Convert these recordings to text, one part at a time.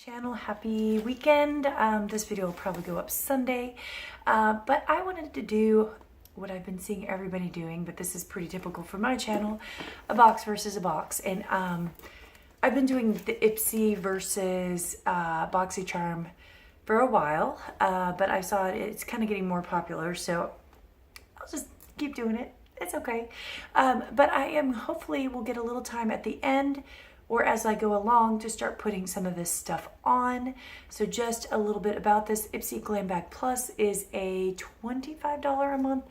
channel. Happy weekend. This video will probably go up Sunday, but I wanted to do what I've been seeing everybody doing, but this is pretty typical for my channel, a box versus a box. And I've been doing the Ipsy versus Boxycharm for a while, but I saw it's kind of getting more popular, so I'll just keep doing it. It's okay. But I am hopefully will get a little time at the end or as I go along to start putting some of this stuff on. So just a little bit about this. Ipsy Glam Bag Plus is a $25 a month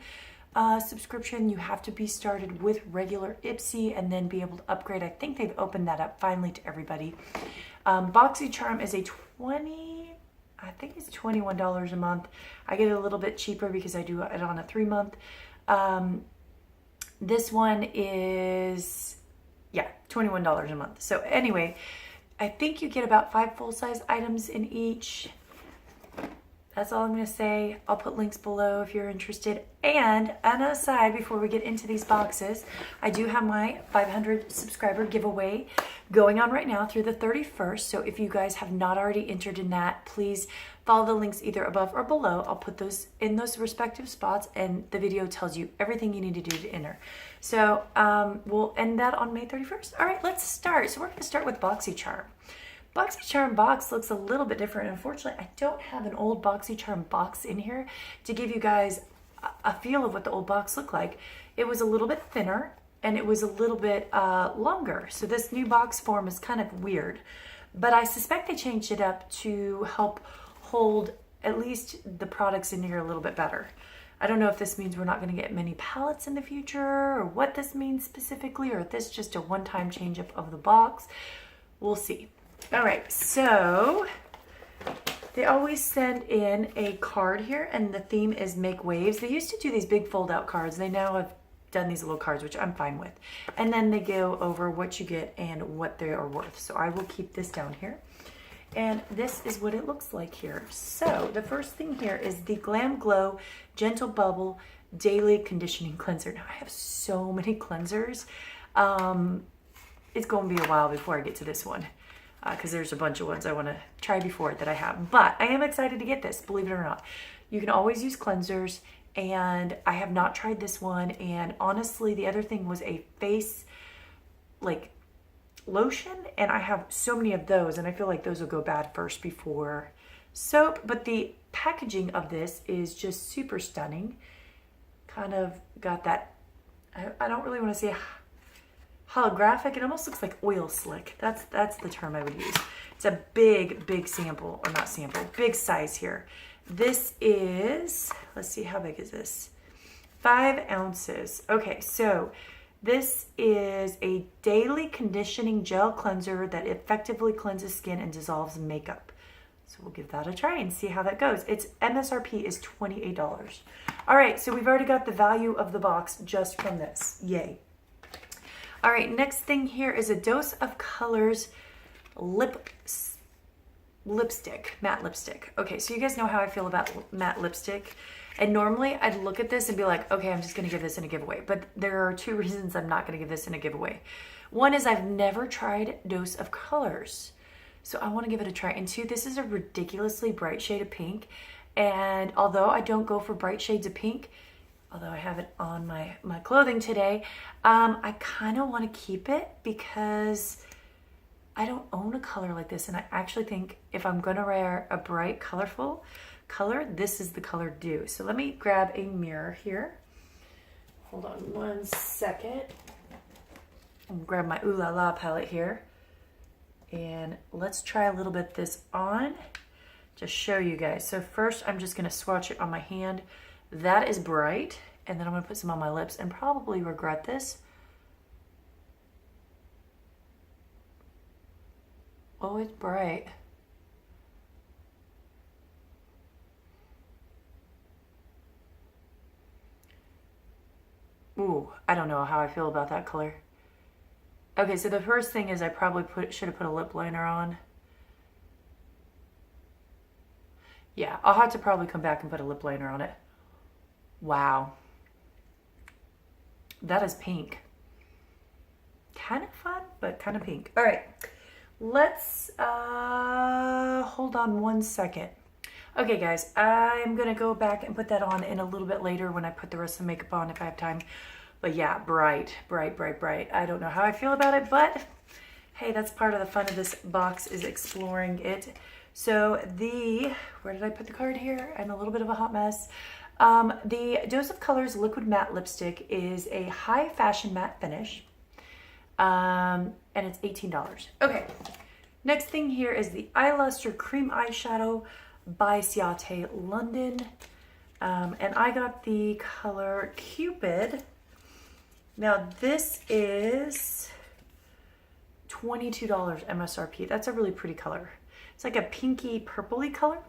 subscription. You have to be started with regular Ipsy and then be able to upgrade. I think they've opened that up finally to everybody. Boxycharm is I think it's $21 a month. I get it a little bit cheaper because I do it on a 3-month. This one is, yeah, $21 a month. So anyway, I think you get about 5 full-size items in each. That's all I'm going to say. I'll put links below if you're interested. And on a side, before we get into these boxes, I do have my 500 subscriber giveaway going on right now through the 31st. So if you guys have not already entered in that, please follow the links either above or below. I'll put those in those respective spots, and the video tells you everything you need to do to enter. So we'll end that on May 31st. All right, let's start. So we're going to start with Boxycharm. Boxycharm box looks a little bit different. Unfortunately, I don't have an old Boxycharm box in here to give you guys a feel of what the old box looked like. It was a little bit thinner and it was a little bit longer. So this new box form is kind of weird, but I suspect they changed it up to help hold at least the products in here a little bit better. I don't know if this means we're not going to get many pallets in the future or what this means specifically, or if this is just a one-time change up of the box. We'll see. All right, so they always send in a card here, and the theme is Make Waves. They used to do these big fold-out cards. They now have done these little cards, which I'm fine with. And then they go over what you get and what they are worth. So I will keep this down here. And this is what it looks like here. So the first thing here is the Glam Glow Gentle Bubble Daily Conditioning Cleanser. Now I have so many cleansers. It's going to be a while before I get to this one, because there's a bunch of ones I want to try before it that I have. But I am excited to get this, believe it or not. You can always use cleansers, and I have not tried this one. And honestly, the other thing was a face lotion, and I have so many of those, and I feel like those will go bad first before soap. But the packaging of this is just super stunning. Kind of got that, I don't really want to say holographic. It almost looks like oil slick. That's the term I would use. It's a big sample, or not sample, big size here. This is, let's see, how big is this? 5 ounces. Okay, so this is a daily conditioning gel cleanser that effectively cleanses skin and dissolves makeup. So we'll give that a try and see how that goes. Its MSRP is $28. All right, so we've already got the value of the box just from this. Yay. All right, next thing here is a Dose of Colors lipstick, matte lipstick. Okay, so you guys know how I feel about matte lipstick. And normally I'd look at this and be like, okay, I'm just gonna give this in a giveaway. But there are 2 reasons I'm not gonna give this in a giveaway. One is I've never tried Dose of Colors, so I wanna give it a try. And 2, this is a ridiculously bright shade of pink. And although I don't go for bright shades of pink, although I have it on my clothing today, I kind of want to keep it because I don't own a color like this. And I actually think if I'm going to wear a bright, colorful color, this is the color to do. So let me grab a mirror here. Hold on one second. I'm gonna grab my Ooh La La palette here. And let's try a little bit this on. Just show you guys. So first I'm just going to swatch it on my hand. That is bright, and then I'm going to put some on my lips and probably regret this. Oh, it's bright. Ooh, I don't know how I feel about that color. Okay, so the first thing is I probably should have put a lip liner on. Yeah, I'll have to probably come back and put a lip liner on it. Wow. That is pink. Kind of fun, but kind of pink. All right. Let's Hold on one second. Okay guys, I'm gonna go back and put that on in a little bit later when I put the rest of the makeup on if I have time. But yeah, bright, bright, bright, bright. I don't know how I feel about it, but hey, that's part of the fun of this box, is exploring it. So where did I put the card here? I'm a little bit of a hot mess. The Dose of Colors Liquid Matte Lipstick is a high fashion matte finish. And it's $18. Okay, next thing here is the Eye Luster Cream Eyeshadow by Ciate London. And I got the color Cupid. Now this is $22 MSRP. That's a really pretty color. It's like a pinky purpley color.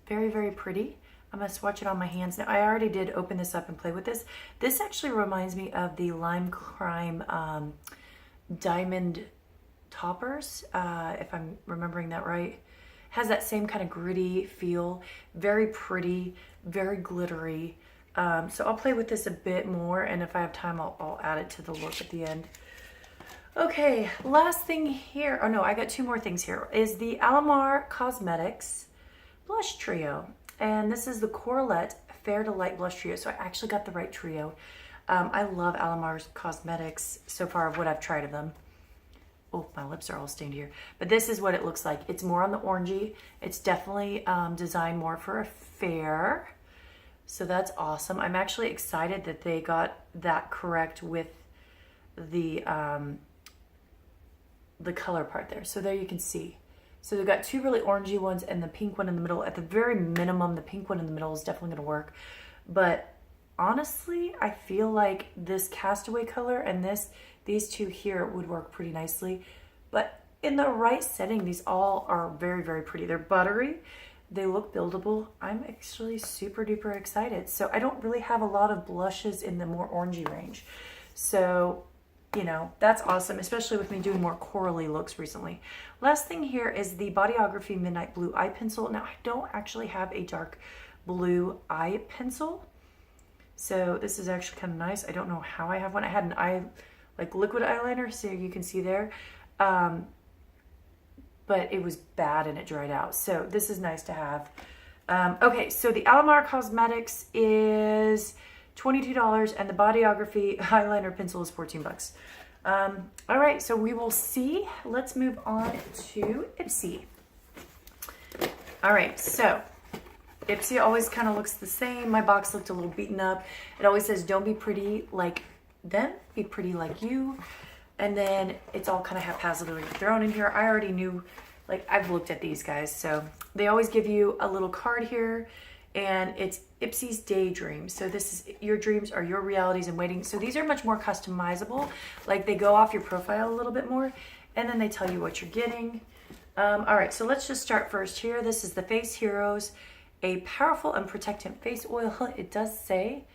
Very, very pretty. I'm gonna swatch it on my hands. Now I already did open this up and play with this. This actually reminds me of the Lime Crime Diamond Toppers, if I'm remembering that right. Has that same kind of gritty feel. Very pretty, very glittery. So I'll play with this a bit more, and if I have time, I'll add it to the look at the end. Okay, last thing here, oh no, I got two more things here, is the Alamar Cosmetics Blush Trio. And this is the Corlette Fair to Light Blush Trio. So I actually got the right trio. I love Alamar's Cosmetics so far of what I've tried of them. Oh, my lips are all stained here. But this is what it looks like. It's more on the orangey. It's definitely designed more for a fair. So that's awesome. I'm actually excited that they got that correct with the color part there. So there you can see. So they've got two really orangey ones and the pink one in the middle. At the very minimum, the pink one in the middle is definitely gonna work. But honestly, I feel like this Castaway color and these two here would work pretty nicely. But in the right setting, these all are very, very pretty. They're buttery. They look buildable. I'm actually super duper excited. So I don't really have a lot of blushes in the more orangey range. So, you know, that's awesome, especially with me doing more corally looks recently. Last thing here is the Bodyography Midnight Blue Eye Pencil. Now, I don't actually have a dark blue eye pencil. So this is actually kind of nice. I don't know how I have one. I had an eye, like liquid eyeliner, so you can see there. But it was bad and it dried out. So this is nice to have. Okay, so the Alamar Cosmetics is $22 and the Bodyography eyeliner pencil is 14 bucks. All right, so we will see. Let's move on to Ipsy. All right, so Ipsy always kind of looks the same. My box looked a little beaten up. It always says, don't be pretty like them, be pretty like you. And then it's all kind of haphazardly thrown in here. I already knew, like I've looked at these guys. So they always give you a little card here and it's Ipsy's Daydream. So this is your dreams are your realities in waiting. So these are much more customizable. Like they go off your profile a little bit more and then they tell you what you're getting. All right, so let's just start first here. This is the Face Heroes, a powerful and protectant face oil. It does say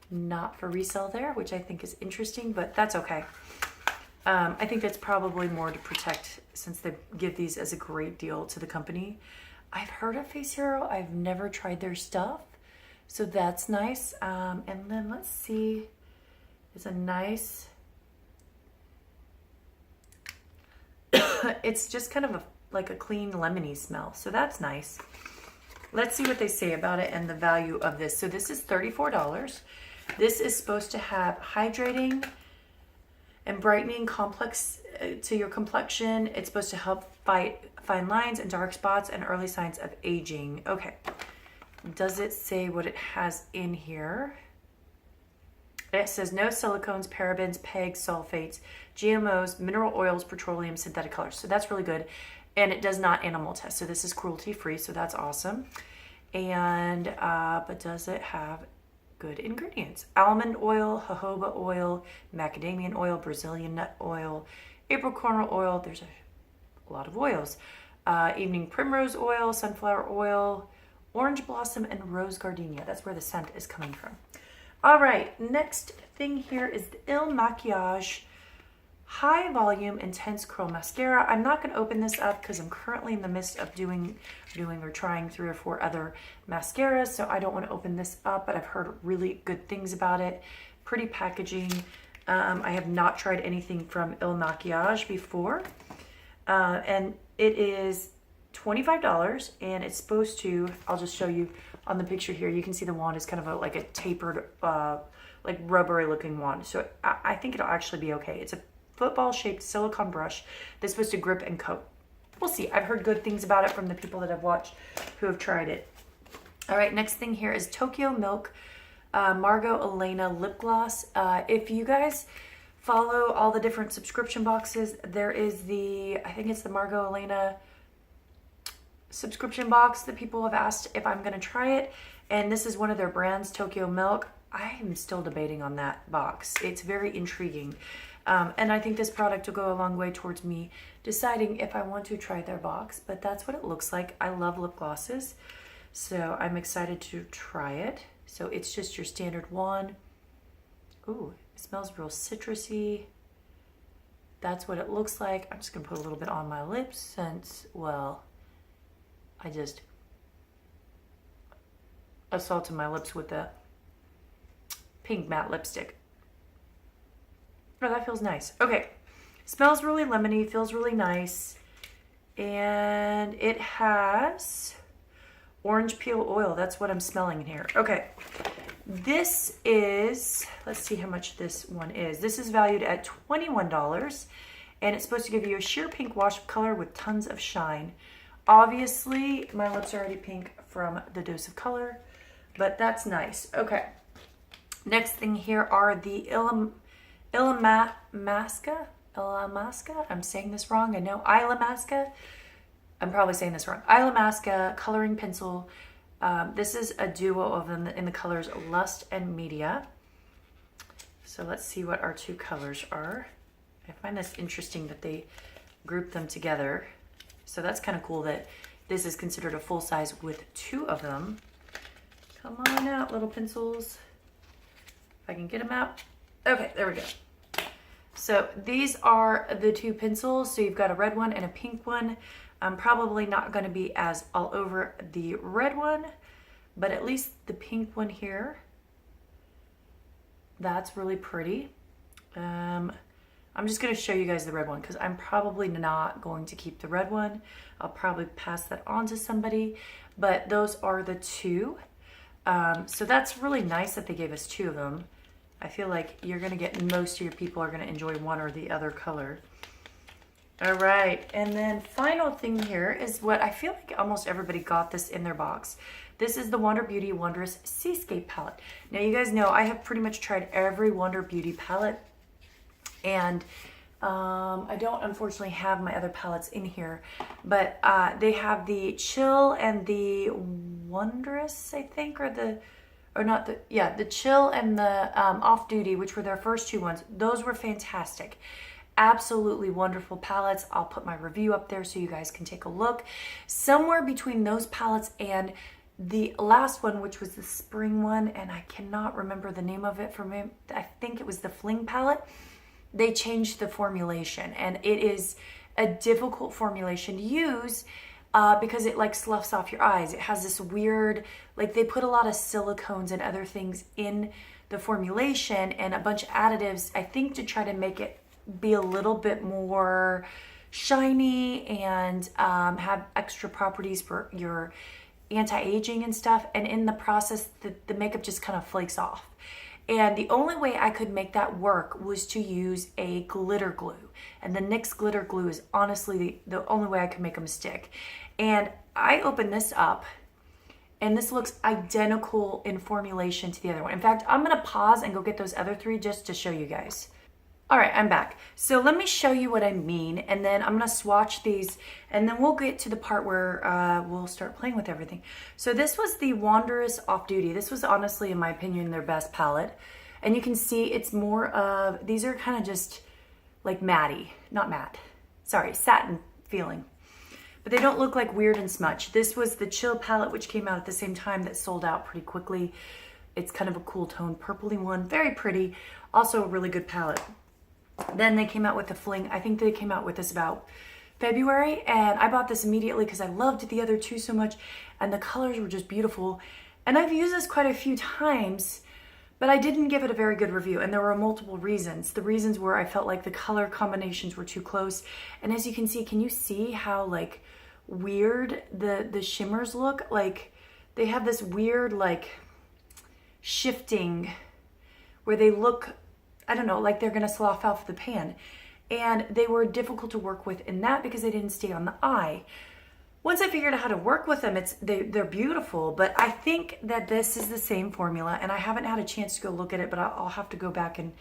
not for resale there, which I think is interesting, but that's okay. I think that's probably more to protect since they give these as a great deal to the company. I've heard of Face Hero. I've never tried their stuff. So that's nice. And then let's see. It's a nice, it's just kind of like a clean lemony smell. So that's nice. Let's see what they say about it and the value of this. So this is $34. This is supposed to have hydrating and brightening complex to your complexion. It's supposed to help fight fine lines and dark spots and early signs of aging. Okay. Does it say what it has in here? It says no silicones, parabens, pegs, sulfates, GMOs, mineral oils, petroleum, synthetic colors. So that's really good. And it does not animal test. So this is cruelty free. So that's awesome. And, but does it have good ingredients? Almond oil, jojoba oil, macadamia oil, Brazilian nut oil, apricot oil. There's a lot of oils. Evening primrose oil, sunflower oil, orange blossom, and rose gardenia. That's where the scent is coming from. All right, next thing here is the Il Makiage High Volume Intense Curl Mascara. I'm not going to open this up because I'm currently in the midst of doing or trying 3 or 4 other mascaras, so I don't want to open this up, but I've heard really good things about it. Pretty packaging. I have not tried anything from Il Makiage before, and it is $25, and it's supposed to, I'll just show you on the picture here. You can see the wand is kind of like a tapered, like rubbery looking wand. So I think it'll actually be okay. It's a football shaped silicone brush that's supposed to grip and coat. We'll see. I've heard good things about it from the people that I've watched who have tried it. All right, next thing here is Tokyo Milk Margot Elena lip gloss. If you guys follow all the different subscription boxes, there is the, I think it's the Margot Elena subscription box that people have asked if I'm going to try it. And this is one of their brands, Tokyo Milk. I am still debating on that box. It's very intriguing. And I think this product will go a long way towards me deciding if I want to try their box. But that's what it looks like. I love lip glosses, so I'm excited to try it. So it's just your standard one. Ooh, it smells real citrusy. That's what it looks like. I'm just gonna put a little bit on my lips since, well, I just assaulted my lips with the pink matte lipstick. Oh, that feels nice. Okay, smells really lemony, feels really nice. And it has orange peel oil. That's what I'm smelling in here. Okay, this is, let's see how much this one is. This is valued at $21, and it's supposed to give you a sheer pink wash of color with tons of shine. Obviously, my lips are already pink from the dose of color, but that's nice. Okay, next thing here are the Illamasqua. I'm saying this wrong, I know. Illamasqua. I'm probably saying this wrong. Illamasqua coloring pencil. This is a duo of them in the colors Lust and Media. So let's see what our two colors are. I find this interesting that they group them together. So that's kind of cool that this is considered a full size with two of them. Come on out, little pencils. If I can get them out. Okay, there we go. So these are the two pencils. So you've got a red one and a pink one. I'm probably not going to be as all over the red one, but at least the pink one here, that's really pretty. I'm just going to show you guys the red one because I'm probably not going to keep the red one. I'll probably pass that on to somebody, but those are the two. So that's really nice that they gave us two of them. I feel like you're going to get, most of your people are going to enjoy one or the other color. All right, and then final thing here is what I feel like almost everybody got this in their box. This is the Wander Beauty Wanderess Seascape palette. Now you guys know I have pretty much tried every Wander Beauty palette, and I don't unfortunately have my other palettes in here, but they have the Chill and the Wanderess, I think, the Chill and the Off Duty, which were their first two ones. Those were fantastic. Absolutely wonderful palettes. I'll put my review up there so you guys can take a look. Somewhere between those palettes and the last one, which was the spring one, and I cannot remember the name of it for me. I think it was the Fling palette. They changed the formulation, and it is a difficult formulation to use because it like sloughs off your eyes. It has this weird, like they put a lot of silicones and other things in the formulation and a bunch of additives, I think, to try to make it be a little bit more shiny and have extra properties for your anti-aging and stuff. And in the process, the makeup just kind of flakes off. And the only way I could make that work was to use a glitter glue. And the NYX glitter glue is honestly the only way I could make them stick. And I opened this up, and this looks identical in formulation to the other one. In fact, I'm gonna pause and go get those other three just to show you guys. All right, I'm back. So let me show you what I mean, and then I'm gonna swatch these, and then we'll get to the part where we'll start playing with everything. So this was the Wanderess Off Duty. This was honestly, in my opinion, their best palette. And you can see it's more of, these are kind of just like satin feeling. But they don't look like weird and smudge. This was the Chill palette, which came out at the same time, that sold out pretty quickly. It's kind of a cool tone, purpley one, very pretty. Also a really good palette. Then they came out with the Fling. I think they came out with this about February, and I bought this immediately because I loved the other two so much, and the colors were just beautiful. And I've used this quite a few times, but I didn't give it a very good review, and there were multiple reasons. The reasons were I felt like the color combinations were too close, and as you can see, can you see how like weird the shimmers look. Like they have this weird like shifting where they look, I don't know, like they're gonna slough off the pan. And they were difficult to work with in that because they didn't stay on the eye. Once I figured out how to work with them, they're beautiful. But I think that this is the same formula, and I haven't had a chance to go look at it, but I'll have to go back and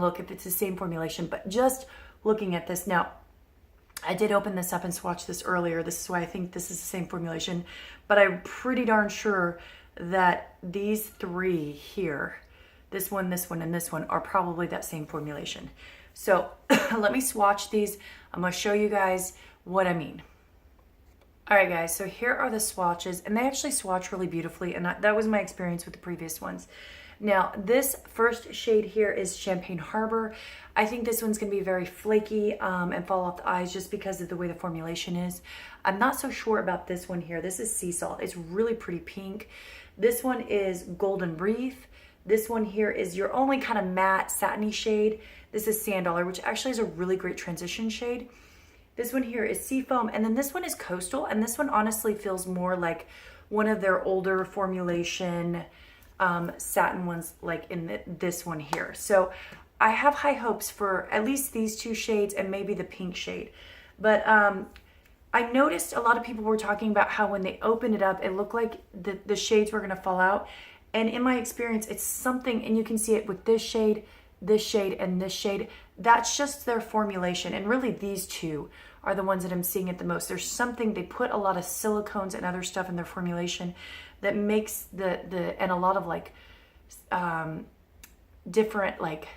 look if it's the same formulation. But just looking at this now, I did open this up and swatch this earlier. This is why I think this is the same formulation, but I'm pretty darn sure that these three here, this one, and this one, are probably that same formulation. So let me swatch these. I'm gonna show you guys what I mean. All right, guys, so here are the swatches, and they actually swatch really beautifully, and that was my experience with the previous ones. Now, this first shade here is Champagne Harbor. I think this one's gonna be very flaky and fall off the eyes just because of the way the formulation is. I'm not so sure about this one here. This is Sea Salt. It's really pretty pink. This one is Golden Reef. This one here is your only kind of matte satiny shade. This is Sand Dollar, which actually is a really great transition shade. This one here is Seafoam, and then this one is Coastal, and this one honestly feels more like one of their older formulation satin ones, like in this one here. So I have high hopes for at least these two shades and maybe the pink shade. But I noticed a lot of people were talking about how when they opened it up, it looked like the shades were gonna fall out. And in my experience, it's something, and you can see it with this shade, and this shade. That's just their formulation. And really these two are the ones that I'm seeing it the most. There's something, they put a lot of silicones and other stuff in their formulation that makes and a lot of like different like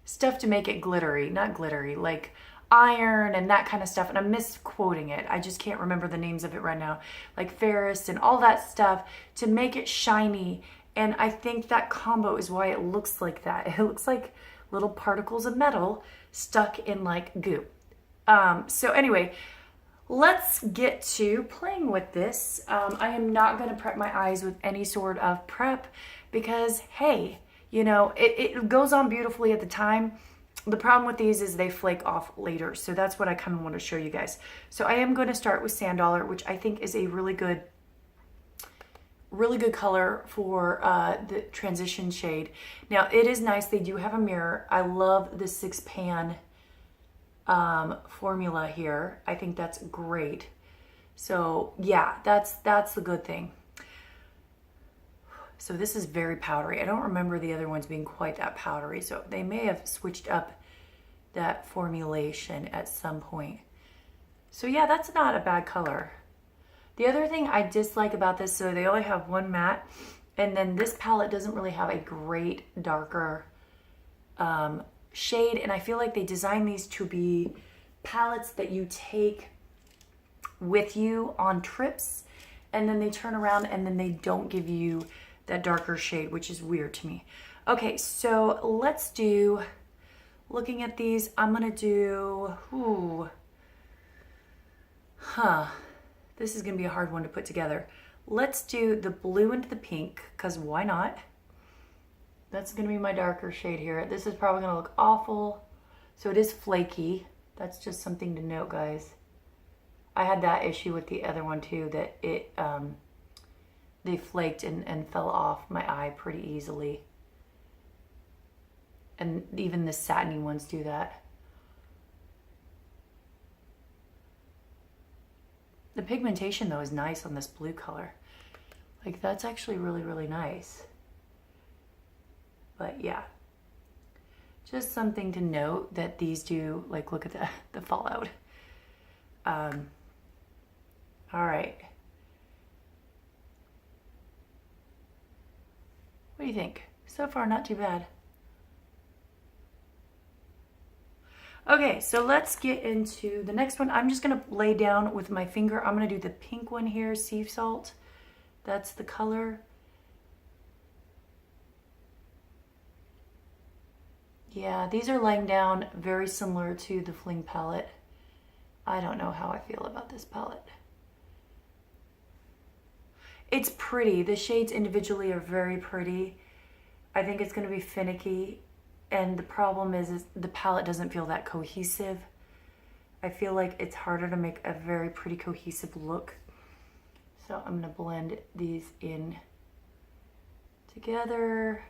stuff to make it glittery, not glittery, like iron and that kind of stuff. And I'm misquoting it. I just can't remember the names of it right now. Like ferrous and all that stuff to make it shiny. And I think that combo is why it looks like that. It looks like little particles of metal stuck in like goo. So anyway, let's get to playing with this. I am not going to prep my eyes with any sort of prep because, hey, you know, it goes on beautifully at the time. The problem with these is they flake off later. So that's what I kind of want to show you guys. So I am going to start with Sand Dollar, which I think is a really good color for the transition shade. Now it is nice. They do have a mirror. I love the 6-pan formula here. I think that's great. So yeah, that's the good thing. So this is very powdery. I don't remember the other ones being quite that powdery. So they may have switched up that formulation at some point. So yeah, that's not a bad color. The other thing I dislike about this, so they only have one matte, and then this palette doesn't really have a great darker shade, and I feel like they designed these to be palettes that you take with you on trips, and then they turn around and then they don't give you that darker shade, which is weird to me. Okay, so let's do, looking at these, I'm gonna do, this is gonna be a hard one to put together. Let's do the blue into the pink, because why not? That's gonna be my darker shade here. This is probably gonna look awful. So it is flaky. That's just something to note, guys. I had that issue with the other one too, that it they flaked and fell off my eye pretty easily. And even the satiny ones do that. The pigmentation though is nice on this blue color. Like that's actually really, really nice. But yeah, just something to note that these do, like look at the fallout. All right. What do you think? So far, not too bad. Okay, so let's get into the next one. I'm just gonna lay down with my finger. I'm gonna do the pink one here, Sea Salt. That's the color. Yeah, these are laying down very similar to the Fling palette. I don't know how I feel about this palette. It's pretty. The shades individually are very pretty. I think it's going to be finicky. And the problem is the palette doesn't feel that cohesive. I feel like it's harder to make a very pretty cohesive look. So I'm gonna blend these in together.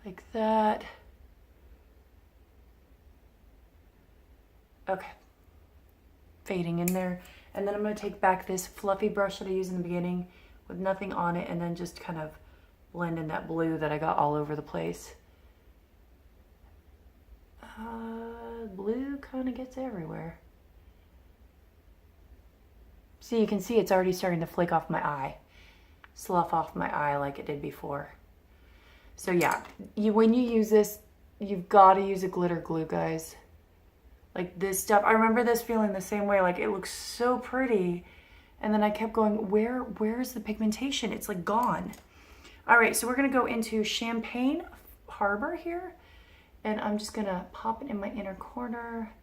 Like that. Okay. Fading in there. And then I'm gonna take back this fluffy brush that I used in the beginning with nothing on it and then just kind of blend in that blue that I got all over the place. Blue kind of gets everywhere. See, you can see it's already starting to flake off my eye. Slough off my eye like it did before. So yeah, when you use this, you've got to use a glitter glue, guys. Like this stuff, I remember this feeling the same way, like it looks so pretty. And then I kept going, where's the pigmentation? It's like gone. All right, so we're gonna go into Champagne Harbor here. And I'm just gonna pop it in my inner corner.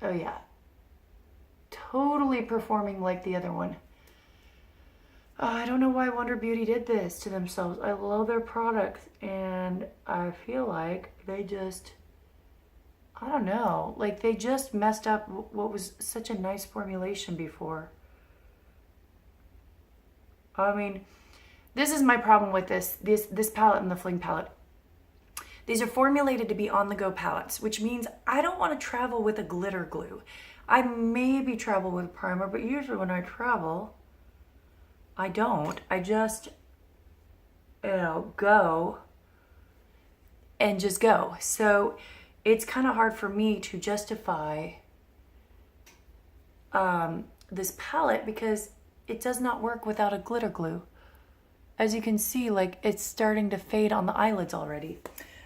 Oh yeah. Totally performing like the other one. I don't know why Wonder Beauty did this to themselves. I love their products and I feel like they just, I don't know, like they just messed up what was such a nice formulation before. I mean, this is my problem with this palette and the Fling palette. These are formulated to be on-the-go palettes, which means I don't want to travel with a glitter glue. I maybe travel with a primer, but usually when I travel, I don't. I just, go and just go. So it's kind of hard for me to justify this palette because it does not work without a glitter glue. As you can see, like it's starting to fade on the eyelids already.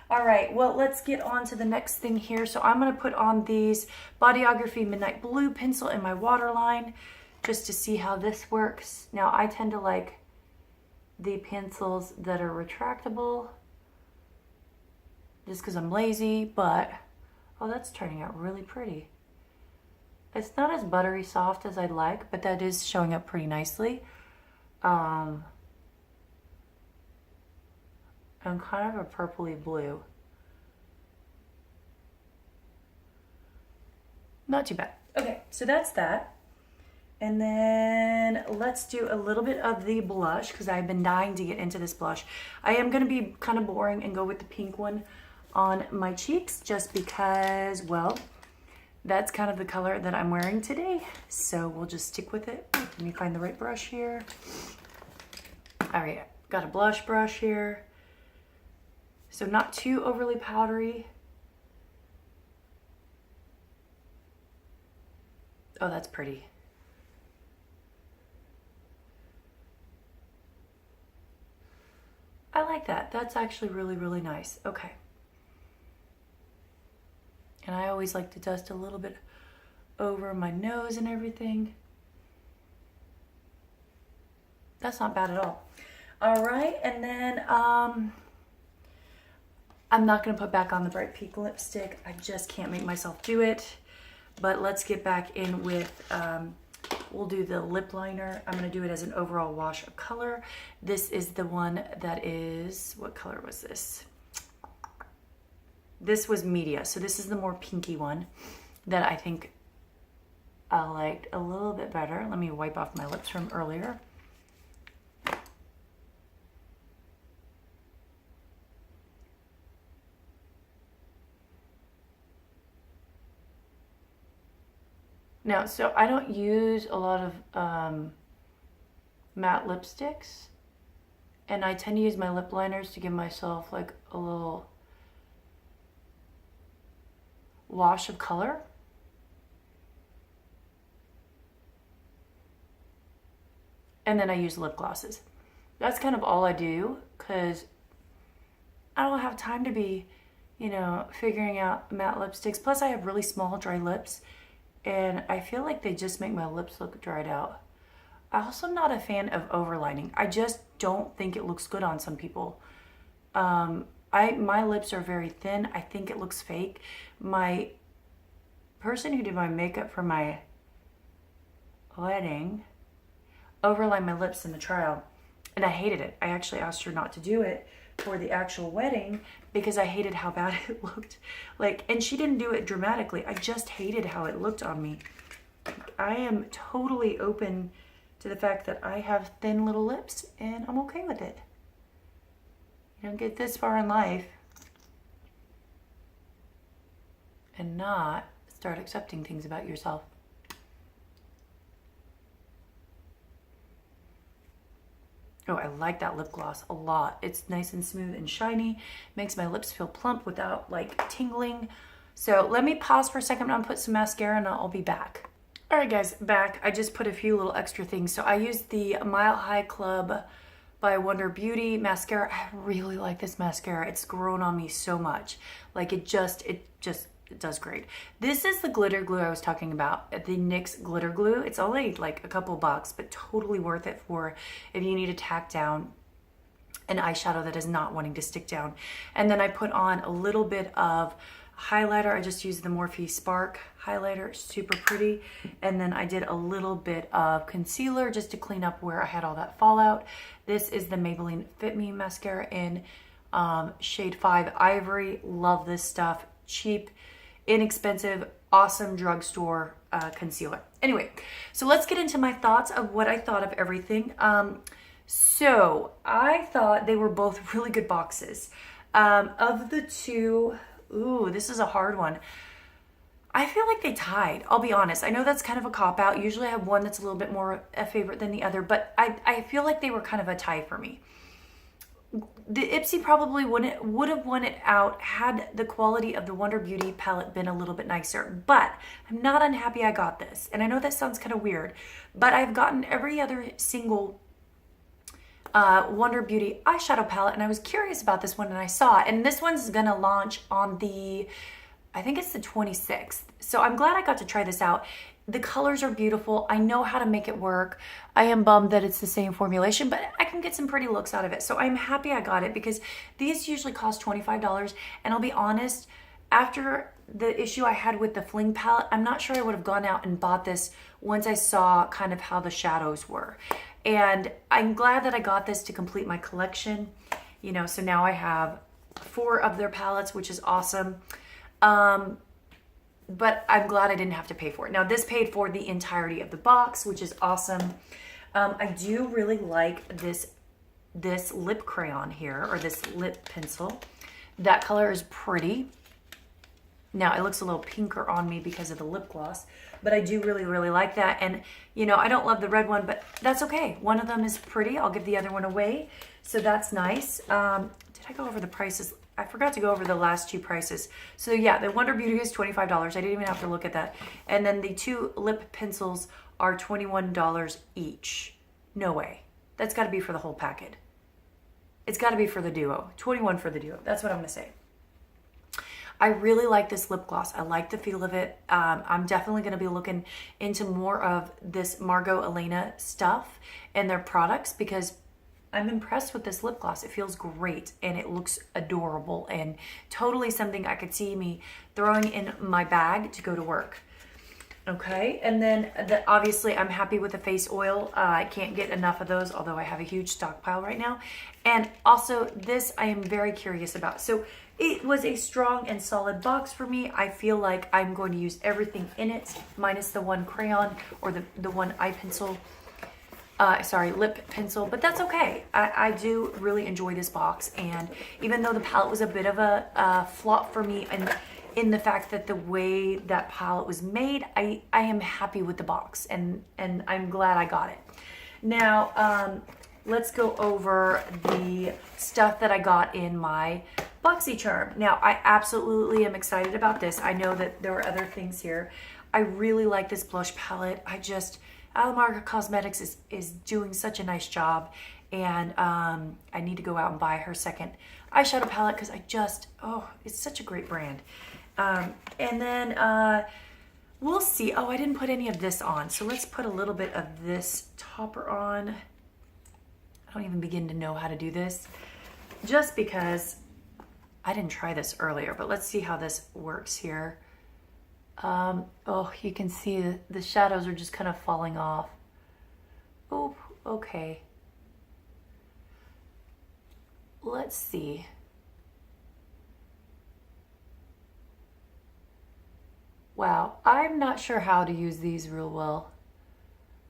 All right, well, let's get on to the next thing here. So I'm gonna put on these Bodyography Midnight Blue pencil in my waterline just to see how this works. Now, I tend to like the pencils that are retractable just because I'm lazy, but, oh, that's turning out really pretty. It's not as buttery soft as I'd like, but that is showing up pretty nicely. And kind of a purpley blue. Not too bad. Okay, so that's that. And then let's do a little bit of the blush because I've been dying to get into this blush. I am gonna be kind of boring and go with the pink one on my cheeks just because, well, that's kind of the color that I'm wearing today. So we'll just stick with it. Let me find the right brush here. All right, got a blush brush here. So not too overly powdery. Oh, that's pretty. I like that. That's actually really, really nice. Okay. And I always like to dust a little bit over my nose and everything. That's not bad at all. All right, and then I'm not gonna put back on the bright pink lipstick. I just can't make myself do it. But let's get back in with, we'll do the lip liner. I'm gonna do it as an overall wash of color. This is the one that is, what color was this? This was Media, so this is the more pinky one that I think I liked a little bit better. Let me wipe off my lips from earlier. Now, so I don't use a lot of matte lipsticks, and I tend to use my lip liners to give myself like a little wash of color. And then I use lip glosses. That's kind of all I do because I don't have time to be, figuring out matte lipsticks. Plus I have really small dry lips. And I feel like they just make my lips look dried out. I also am not a fan of overlining. I just don't think it looks good on some people. My lips are very thin. I think it looks fake. My person who did my makeup for my wedding overlined my lips in the trial, and I hated it. I actually asked her not to do it for the actual wedding because I hated how bad it looked. Like, and she didn't do it dramatically. I just hated how it looked on me. I am totally open to the fact that I have thin little lips and I'm okay with it. You don't get this far in life and not start accepting things about yourself. Oh, I like that lip gloss a lot. It's nice and smooth and shiny. Makes my lips feel plump without like tingling. So let me pause for a second. I'm gonna put some mascara and I'll be back. All right guys, back. I just put a few little extra things. So I used the Mile High Club by Wonder Beauty mascara. I really like this mascara. It's grown on me so much. Like it does great. This is the glitter glue I was talking about, the NYX glitter glue. It's only like a couple bucks, but totally worth it for if you need to tack down an eyeshadow that is not wanting to stick down. And then I put on a little bit of highlighter. I just used the Morphe Spark highlighter, super pretty. And then I did a little bit of concealer just to clean up where I had all that fallout. This is the Maybelline Fit Me mascara in shade 5 Ivory. Love this stuff. Cheap, inexpensive, awesome drugstore concealer. Anyway, so let's get into my thoughts of what I thought of everything. So I thought they were both really good boxes. Of the two, ooh, this is a hard one. I feel like they tied, I'll be honest. I know that's kind of a cop-out. Usually I have one that's a little bit more a favorite than the other, but I feel like they were kind of a tie for me. The Ipsy probably would have won it out had the quality of the Wonder Beauty palette been a little bit nicer, but I'm not unhappy I got this. And I know that sounds kind of weird, but I've gotten every other single Wonder Beauty eyeshadow palette, and I was curious about this one and I saw it. And this one's gonna launch on the, I think it's the 26th. So I'm glad I got to try this out. The colors are beautiful. I know how to make it work. I am bummed that it's the same formulation, but I can get some pretty looks out of it. So I'm happy I got it because these usually cost $25. And I'll be honest, after the issue I had with the Fling palette, I'm not sure I would have gone out and bought this once I saw kind of how the shadows were. And I'm glad that I got this to complete my collection. You know, so now I have 4 of their palettes, which is awesome. But I'm glad I didn't have to pay for it. Now this paid for the entirety of the box, which is awesome. I do really like this lip crayon here, or this lip pencil. That color is pretty. Now it looks a little pinker on me because of the lip gloss, but I do really, really like that. And you know, I don't love the red one, but that's okay. One of them is pretty. I'll give the other one away. So that's nice. Did I go over the prices? I forgot to go over the last 2 prices. So yeah, the Wonder Beauty is $25. I didn't even have to look at that. And then the 2 lip pencils are $21 each. No way. That's gotta be for the whole packet. It's gotta be for the duo. 21 for the duo. That's what I'm gonna say. I really like this lip gloss. I like the feel of it. I'm definitely gonna be looking into more of this Margot Elena stuff and their products because I'm impressed with this lip gloss. It feels great and it looks adorable and totally something I could see me throwing in my bag to go to work. Okay, and then obviously I'm happy with the face oil. I can't get enough of those, although I have a huge stockpile right now. And also this I am very curious about. So it was a strong and solid box for me. I feel like I'm going to use everything in it, minus the one crayon or the one eye pencil. Lip pencil, but that's okay. I do really enjoy this box, and even though the palette was a bit of a flop for me, and in the fact that the way that palette was made, I am happy with the box, and I'm glad I got it. Now, let's go over the stuff that I got in my Boxycharm. Now, I absolutely am excited about this. I know that there are other things here. I really like this blush palette. Alamarga Cosmetics is doing such a nice job, and I need to go out and buy her second eyeshadow palette because it's such a great brand. And then we'll see. Oh, I didn't put any of this on, so let's put a little bit of this topper on. I don't even begin to know how to do this just because I didn't try this earlier, but let's see how this works here. Oh, you can see the shadows are just kind of falling off. Oh, okay. let's see. Wow, I'm not sure how to use these real well.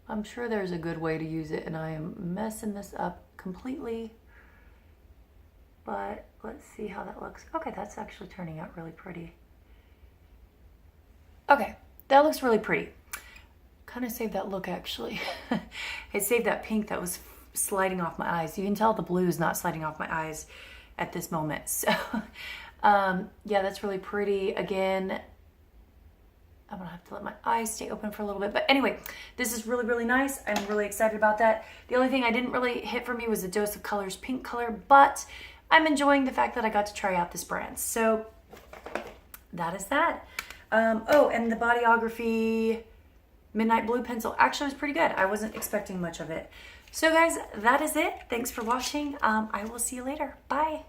I'm sure there's a good way to use it, and I am messing this up completely. But let's see how that looks. Okay, that's actually turning out really pretty. Okay, that looks really pretty. Kind of saved that look, actually. It saved that pink that was sliding off my eyes. You can tell the blue is not sliding off my eyes at this moment. So, yeah, that's really pretty. Again, I'm gonna have to let my eyes stay open for a little bit. But anyway, this is really, really nice. I'm really excited about that. The only thing I didn't really hit for me was the Dose of Colors pink color, but I'm enjoying the fact that I got to try out this brand. So that is that. Oh, and the Bodyography Midnight Blue pencil actually was pretty good. I wasn't expecting much of it. So guys, that is it. Thanks for watching. I will see you later. Bye.